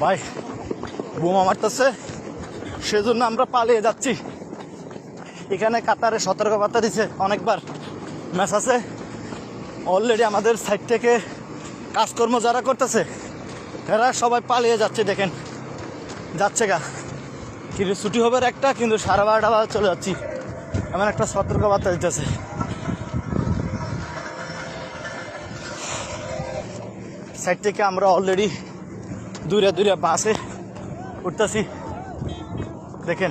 ভাই বোমা মারতেছে, সেজন্য আমরা পালিয়ে যাচ্ছি। এখানে কাতারে সতর্কবার্তা দিছে অনেকবার, ম্যাচ আছে অলরেডি। আমাদের সাইড থেকে কাজকর্ম যারা করতেছে এরা সবাই পালিয়ে যাচ্ছে। দেখেন যাচ্ছে গা, কিন্তু ছুটি হবে একটা, কিন্তু 12:30 বাজে চলে যাচ্ছি, এমন একটা সতর্কবার্তা দিতেছে। সাইড থেকে আমরা অলরেডি দূরে দূরে বাসে উঠতেছি। দেখেন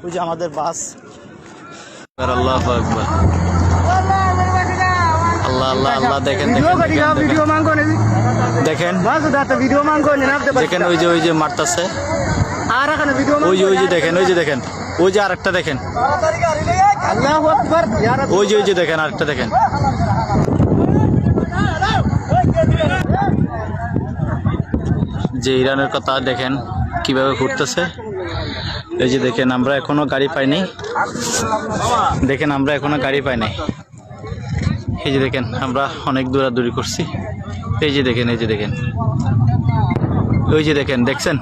ওই যে আমাদের বাস। আল্লাহু আকবার, আল্লাহ আল্লাহ আল্লাহ। দেখেন দেখেন দেখেন ওই যে মারতেছে, ওই যে দেখেন, ওই যে দেখেন, ওই যে আরেকটা দেখেন, ওই যে দেখেন আরেকটা দেখেন। যে ইরানের কথা দেখেন কিভাবে ঘুরতেছে। এই যে দেখেন আমরা এখনো গাড়ি পাইনি, দেখেন আমরা এখনো গাড়ি পাইনি। এই যে দেখেন আমরা অনেক দৌড়াদৌড়ি করছি। এই যে দেখেন, এই যে দেখেন, ওই যে দেখেন, দেখছেন?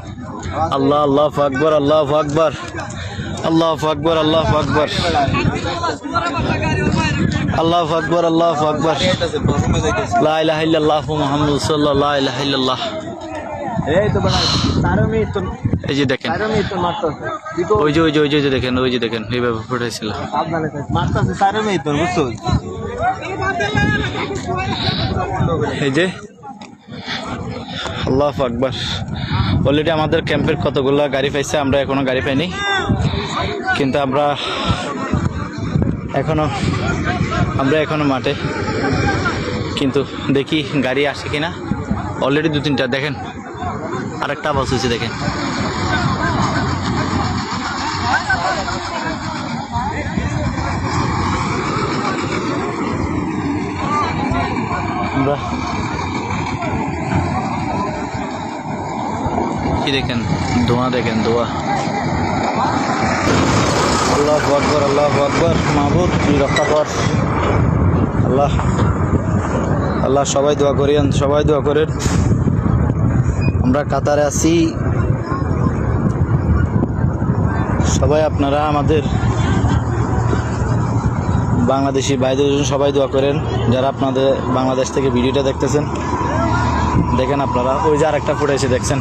আল্লাহ আল্লাহু আকবার, আল্লাহু আকবার, আল্লাহু আকবার, আল্লাহু আকবার, আল্লাহু আকবার, আল্লাহু আকবার, লা ইলাহা ইল্লাল্লাহু মুহাম্মাদুর রাসূলুল্লাহ, লা ইলাহা ইল্লাল্লাহ। এই যে দেখেন, ওই যে দেখেন, ওই যে দেখেন এইভাবে ফুটেছিল। এই যে আল্লাহু আকবার। অলরেডি আমাদের ক্যাম্পের কতগুলো গাড়ি পাইছে, আমরা এখনো গাড়ি পাইনি, কিন্তু আমরা এখনো মাঠে, কিন্তু দেখি গাড়ি আসে কিনা। অলরেডি 2-3টা দেখেন, আরেকটা আওয়াজ হয়েছে দেখেন। আমরা কি দেখেন, ধোঁয়া দেখেন, ধোঁয়া। আল্লাহু আকবার, আল্লাহু আকবার। মাহবুব তুই রক্ষা কর আল্লাহ, আল্লাহ। সবাই দোয়া করেন, সবাই দোয়া করেন। আমরা কাতারে আছি, সবাই আপনারা আমাদের বাংলাদেশি ভাইদের জন্য সবাই দোয়া করেন, যারা আপনাদের বাংলাদেশ থেকে ভিডিওটা দেখতেছেন। দেখেন আপনারা ওই যে আরেকটা ফুটেছে দেখছেন।